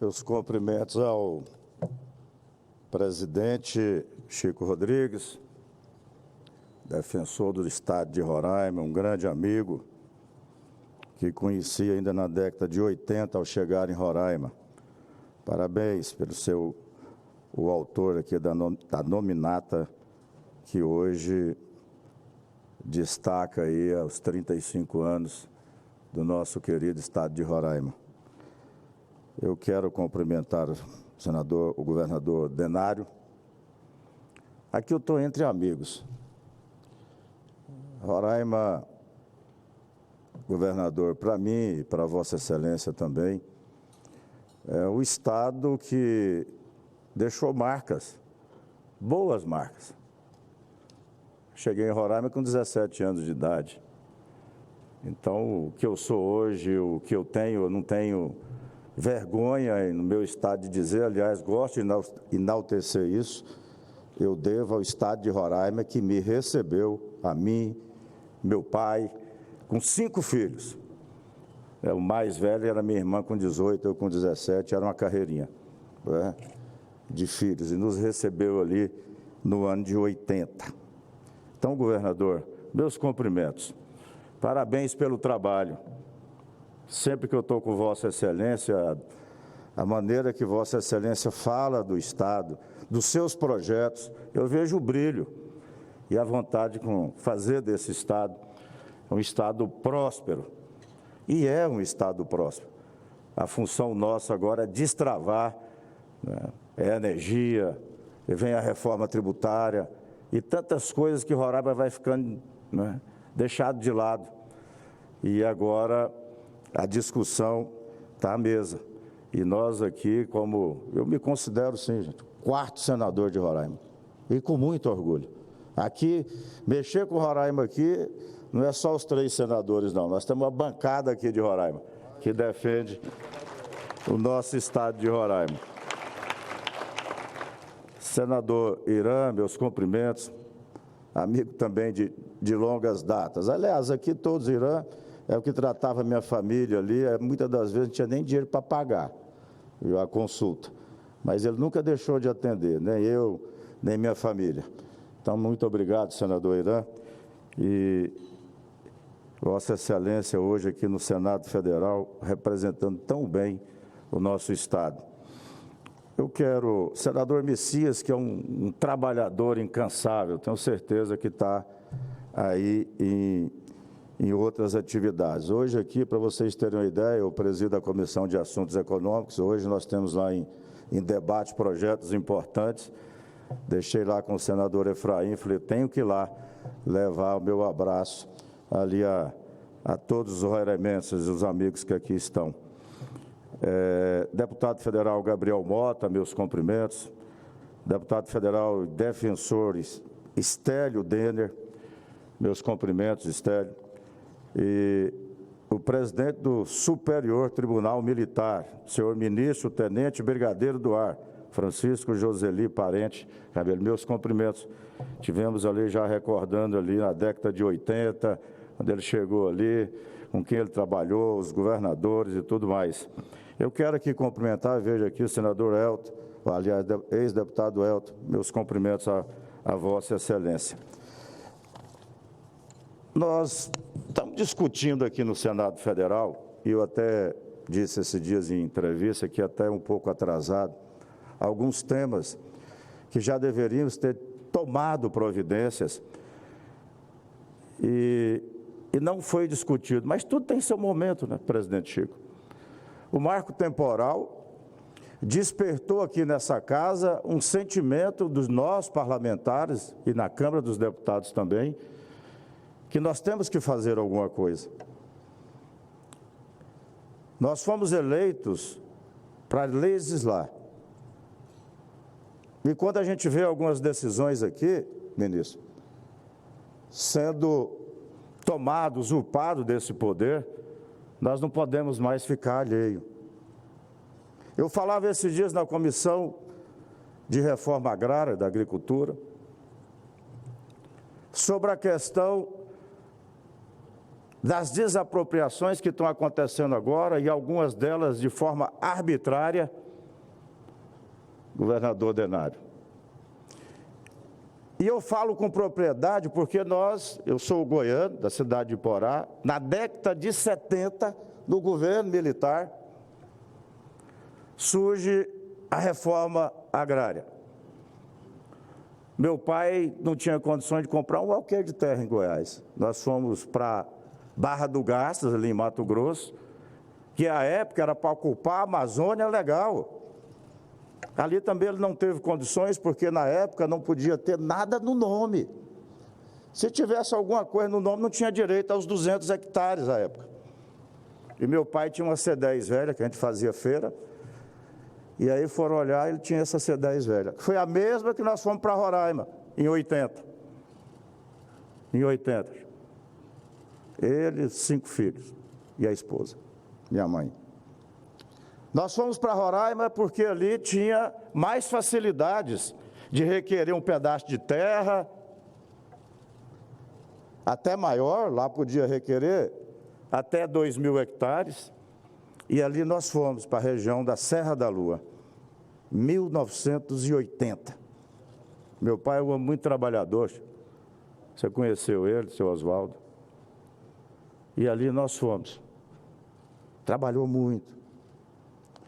Meus cumprimentos ao presidente Chico Rodrigues, defensor do Estado de Roraima, um grande amigo, que conheci ainda na década de 80 ao chegar em Roraima. Parabéns pelo o autor aqui da nominata que hoje destaca aí aos 35 anos do nosso querido Estado de Roraima. Eu quero cumprimentar o governador Denário. Aqui eu estou entre amigos. Roraima, governador, para mim e para Vossa Excelência também, é o estado que deixou marcas, boas marcas. Cheguei em Roraima com 17 anos de idade. Então, o que eu sou hoje, o que eu tenho, eu não tenho vergonha no meu estado de dizer, aliás, gosto de enaltecer isso, eu devo ao estado de Roraima que me recebeu, a mim, meu pai, com 5 filhos. O mais velho era minha irmã com 18, eu com 17, era uma carreirinha, né, de filhos, e nos recebeu ali no ano de 80. Então, governador, meus cumprimentos, parabéns pelo trabalho. Sempre que eu estou com Vossa Excelência, a maneira que Vossa Excelência fala do Estado, dos seus projetos, eu vejo o brilho e a vontade de fazer desse Estado um Estado próspero. E é um Estado próspero. A função nossa agora é destravar, né, é energia, e vem a reforma tributária e tantas coisas que Roraima vai ficando, né, deixado de lado. E agora a discussão está à mesa. E nós aqui, como eu me considero, sim, gente, 4º senador de Roraima. E com muito orgulho. Aqui, mexer com Roraima aqui, não é só os 3 senadores, não. Nós temos uma bancada aqui de Roraima, que defende o nosso estado de Roraima. Senador Irã, meus cumprimentos, amigo também de longas datas. Aliás, aqui todos Irã é o que tratava minha família ali, muitas das vezes não tinha nem dinheiro para pagar a consulta. Mas ele nunca deixou de atender, nem eu, nem minha família. Então, muito obrigado, senador Irã. E Vossa Excelência hoje aqui no Senado Federal, representando tão bem o nosso Estado. Eu quero, senador Messias, que é um trabalhador incansável, tenho certeza que está aí em outras atividades. Hoje aqui, para vocês terem uma ideia, eu presido a Comissão de Assuntos Econômicos, hoje nós temos lá em debate projetos importantes. Deixei lá com o senador Efraim, falei, tenho que ir lá levar o meu abraço ali a todos os roiraimenses e os amigos que aqui estão. Deputado federal Gabriel Mota, meus cumprimentos. Deputado federal defensor Estélio Denner, meus cumprimentos, Estélio. E o presidente do Superior Tribunal Militar, senhor ministro, tenente brigadeiro do ar, Francisco Joseli Parente, meus cumprimentos. Tivemos ali já recordando ali na década de 80, quando ele chegou ali, com quem ele trabalhou, os governadores e tudo mais. Eu quero aqui cumprimentar, vejo aqui o senador Elton, aliás, ex-deputado Elton, meus cumprimentos a Vossa Excelência. Nós estamos discutindo aqui no Senado Federal, e eu até disse esses dias em entrevista, que até um pouco atrasado, alguns temas que já deveríamos ter tomado providências e não foi discutido. Mas tudo tem seu momento, né, presidente Chico? O marco temporal despertou aqui nessa casa um sentimento dos nós parlamentares e na Câmara dos Deputados também, que nós temos que fazer alguma coisa. Nós fomos eleitos para legislar. E quando a gente vê algumas decisões aqui, ministro, sendo tomado, usurpado desse poder, nós não podemos mais ficar alheio. Eu falava esses dias na Comissão de Reforma Agrária da Agricultura sobre a questão das desapropriações que estão acontecendo agora, e algumas delas de forma arbitrária, governador Denário. E eu falo com propriedade porque eu sou goiano, da cidade de Iporá, na década de 70, no governo militar, surge a reforma agrária. Meu pai não tinha condições de comprar um alqueire de terra em Goiás. Nós fomos para Barra do Garças, ali em Mato Grosso, que à época era para ocupar a Amazônia legal. Ali também ele não teve condições, porque na época não podia ter nada no nome. Se tivesse alguma coisa no nome, não tinha direito aos 200 hectares à época. E meu pai tinha uma C10 velha, que a gente fazia feira, e aí foram olhar, ele tinha essa C10 velha. Foi a mesma que nós fomos para Roraima, em 80. Em 80. Ele, 5 filhos, e a esposa, minha mãe. Nós fomos para Roraima porque ali tinha mais facilidades de requerer um pedaço de terra, até maior, lá podia requerer até 2.000 hectares, e ali nós fomos para a região da Serra da Lua, 1980. Meu pai é um homem muito trabalhador, você conheceu ele, seu Oswaldo, e ali nós fomos. Trabalhou muito.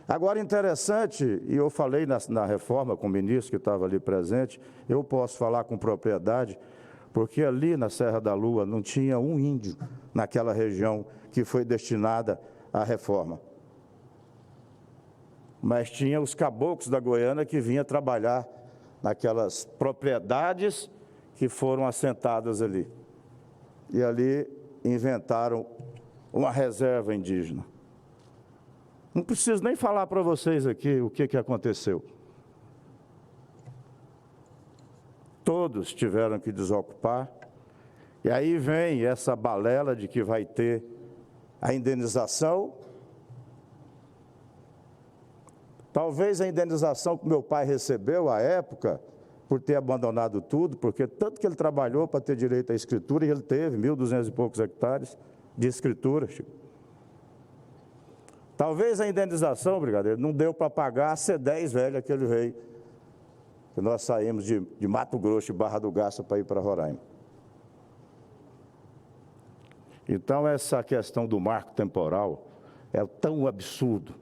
Agora, interessante, e eu falei na reforma com o ministro que estava ali presente, eu posso falar com propriedade, porque ali na Serra da Lua não tinha um índio naquela região que foi destinada à reforma. Mas tinha os caboclos da Goiânia que vinham trabalhar naquelas propriedades que foram assentadas ali. E ali inventaram uma reserva indígena. Não preciso nem falar para vocês aqui o que aconteceu. Todos tiveram que desocupar, e aí vem essa balela de que vai ter a indenização. Talvez a indenização que meu pai recebeu à época, por ter abandonado tudo, porque tanto que ele trabalhou para ter direito à escritura, e ele teve 1.200 e poucos hectares de escritura, Chico. Talvez a indenização, brigadeiro, não deu para pagar a C10 velha que ele veio, que nós saímos de Mato Grosso e Barra do Garça para ir para Roraima. Então, essa questão do marco temporal é tão absurdo.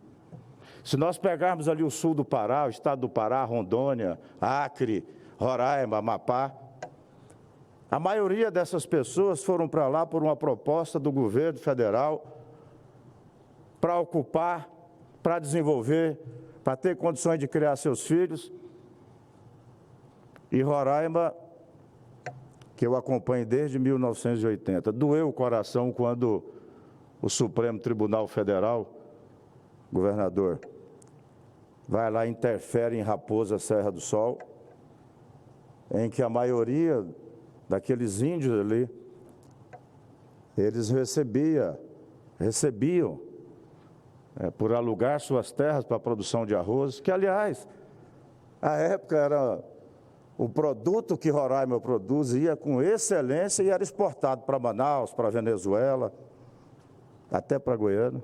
Se nós pegarmos ali o sul do Pará, o estado do Pará, Rondônia, Acre, Roraima, Amapá, a maioria dessas pessoas foram para lá por uma proposta do governo federal para ocupar, para desenvolver, para ter condições de criar seus filhos. E Roraima, que eu acompanho desde 1980, doeu o coração quando o Supremo Tribunal Federal, governador, vai lá e interfere em Raposa Serra do Sol, em que a maioria daqueles índios ali, eles recebiam por alugar suas terras para a produção de arroz, que, aliás, à época era o produto que Roraima produzia com excelência e era exportado para Manaus, para a Venezuela, até para a Goiânia.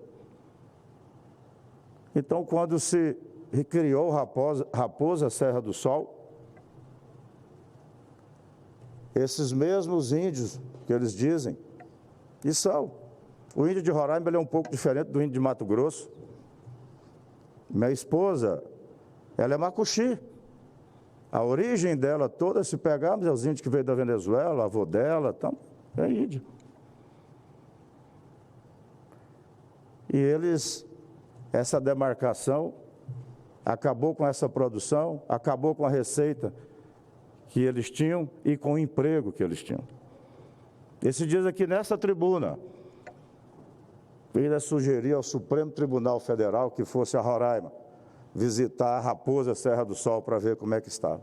Então, quando se recriou Raposa Serra do Sol, esses mesmos índios que eles dizem, e são. O índio de Roraima ele é um pouco diferente do índio de Mato Grosso. Minha esposa, ela é macuxi. A origem dela toda, se pegarmos, é os índios que veio da Venezuela, a avó dela, então, é índio. E eles, essa demarcação, acabou com essa produção, acabou com a receita que eles tinham e com o emprego que eles tinham. Esses dias aqui nessa tribuna, eu ainda sugeri ao Supremo Tribunal Federal que fosse a Roraima visitar a Raposa Serra do Sol para ver como é que está.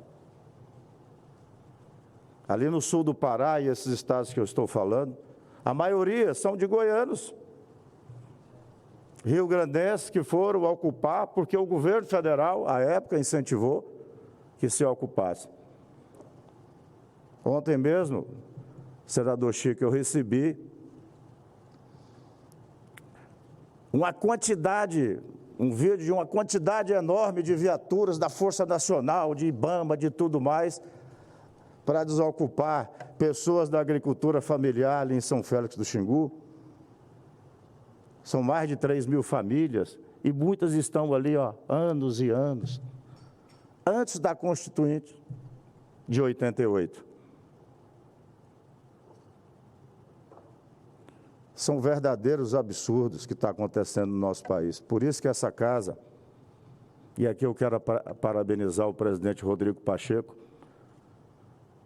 Ali no sul do Pará e esses estados que eu estou falando, a maioria são de goianos, rio-grandenses que foram ocupar porque o governo federal, à época, incentivou que se ocupasse. Ontem mesmo, senador Chico, eu recebi uma quantidade um vídeo de uma quantidade enorme de viaturas da Força Nacional, de IBAMA, de tudo mais, para desocupar pessoas da agricultura familiar ali em São Félix do Xingu. São mais de 3.000 famílias e muitas estão ali, ó, anos e anos, antes da Constituinte de 88. São verdadeiros absurdos que está acontecendo no nosso país. Por isso que essa casa, e aqui eu quero parabenizar o presidente Rodrigo Pacheco,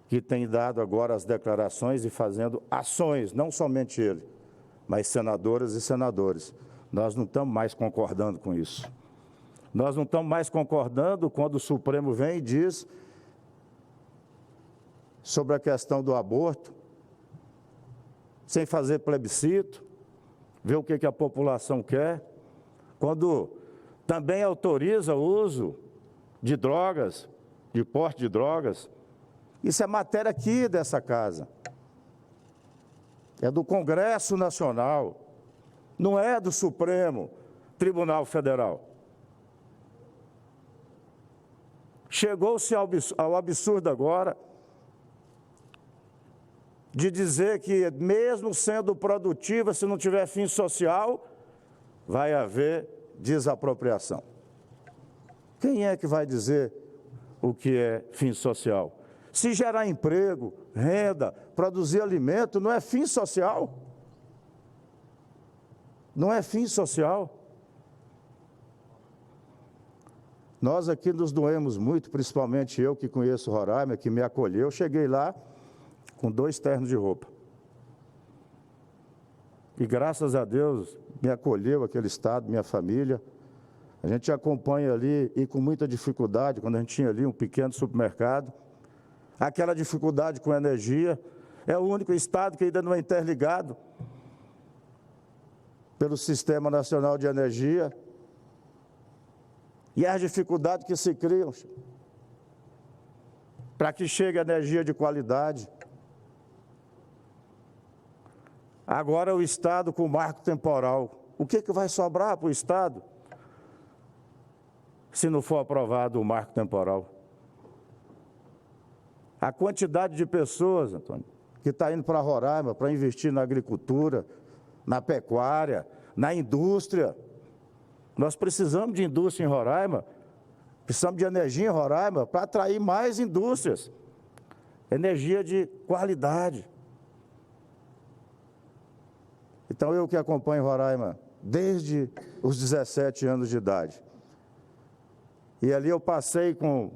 que tem dado agora as declarações e fazendo ações, não somente ele, mas senadoras e senadores. Nós não estamos mais concordando com isso. Nós não estamos mais concordando quando o Supremo vem e diz sobre a questão do aborto, sem fazer plebiscito, ver o que a população quer, quando também autoriza o uso de drogas, de porte de drogas. Isso é matéria aqui dessa casa. É do Congresso Nacional, não é do Supremo Tribunal Federal. Chegou-se ao absurdo agora de dizer que, mesmo sendo produtiva, se não tiver fim social, vai haver desapropriação. Quem é que vai dizer o que é fim social? Se gerar emprego, renda, produzir alimento, não é fim social? Não é fim social? Nós aqui nos doemos muito, principalmente eu que conheço Roraima, que me acolheu. Cheguei lá com 2 ternos de roupa. E graças a Deus me acolheu aquele estado, minha família. A gente acompanha ali e com muita dificuldade, quando a gente tinha ali um pequeno supermercado, aquela dificuldade com energia, é o único estado que ainda não é interligado pelo Sistema Nacional de Energia. E as dificuldades que se criam para que chegue energia de qualidade. Agora o Estado com o marco temporal. O que vai sobrar para o Estado se não for aprovado o marco temporal? A quantidade de pessoas, Antônio, que está indo para Roraima para investir na agricultura, na pecuária, na indústria. Nós precisamos de indústria em Roraima, precisamos de energia em Roraima para atrair mais indústrias. Energia de qualidade. Então, eu que acompanho Roraima desde os 17 anos de idade. E ali eu passei com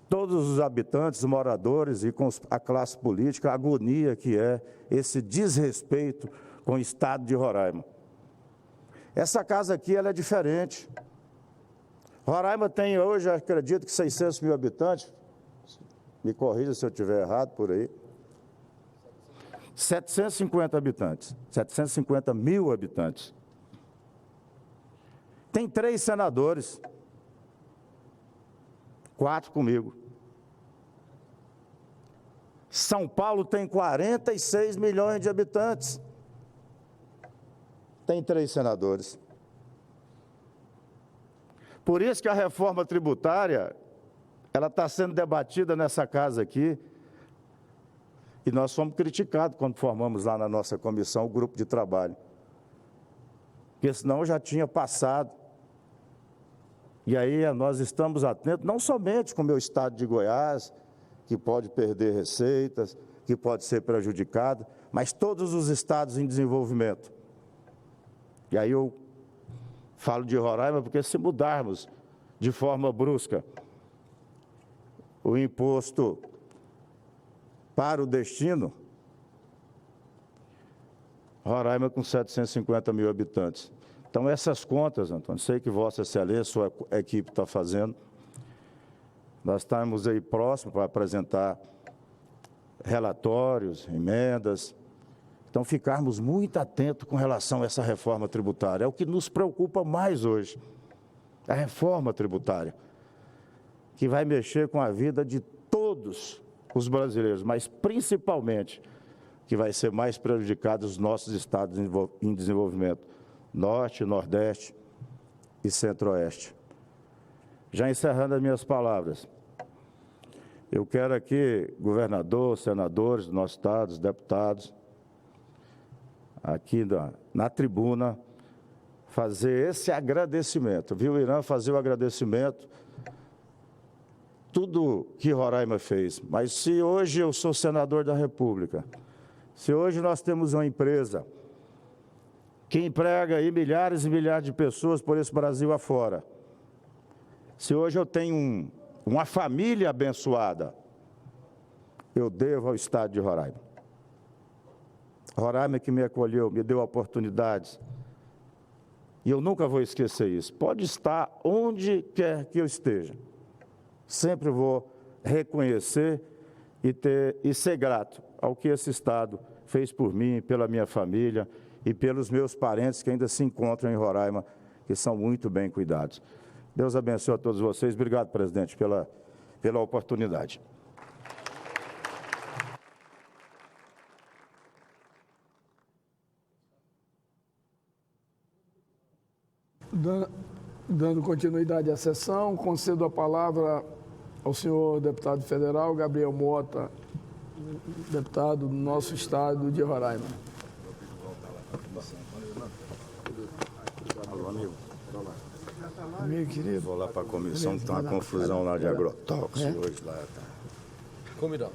todos os habitantes, os moradores e com a classe política, a agonia que é esse desrespeito com o estado de Roraima. Essa casa aqui, ela é diferente. Roraima tem hoje, acredito que 600 mil habitantes, me corrija se eu estiver errado por aí, 750 habitantes, 750 mil habitantes. Tem 3 senadores, 4 comigo. São Paulo tem 46 milhões de habitantes. Tem 3 senadores. Por isso que a reforma tributária, ela está sendo debatida nessa casa aqui, e nós fomos criticados quando formamos lá na nossa comissão o grupo de trabalho. Porque senão já tinha passado. E aí nós estamos atentos, não somente com o meu estado de Goiás, que pode perder receitas, que pode ser prejudicado, mas todos os estados em desenvolvimento. E aí eu falo de Roraima porque se mudarmos de forma brusca o imposto para o destino, Roraima com 750 mil habitantes. Então, essas contas, Antônio, sei que Vossa Excelência, sua equipe está fazendo. Nós estamos aí próximos para apresentar relatórios, emendas. Então, ficarmos muito atentos com relação a essa reforma tributária. É o que nos preocupa mais hoje, a reforma tributária, que vai mexer com a vida de todos os brasileiros, mas principalmente que vai ser mais prejudicado os nossos estados em desenvolvimento, Norte, Nordeste e Centro-Oeste. Já encerrando as minhas palavras, eu quero aqui, governador, senadores do nosso estado, deputados, aqui na tribuna, fazer esse agradecimento. Viu, Irã, fazer o agradecimento, tudo que Roraima fez. Mas se hoje eu sou senador da República, se hoje nós temos uma empresa que emprega aí milhares e milhares de pessoas por esse Brasil afora, se hoje eu tenho uma família abençoada, eu devo ao estado de Roraima. Roraima que me acolheu, me deu oportunidades. E eu nunca vou esquecer isso. Pode estar onde quer que eu esteja. Sempre vou reconhecer e ser grato ao que esse estado fez por mim, pela minha família e pelos meus parentes que ainda se encontram em Roraima, que são muito bem cuidados. Deus abençoe a todos vocês. Obrigado, presidente, pela oportunidade. Dando continuidade à sessão, concedo a palavra ao senhor deputado federal Gabriel Mota, deputado do nosso estado de Roraima. Meu querido. Vou lá para a comissão, que está uma confusão lá de agrotóxicos hoje lá. Tá. Combinado.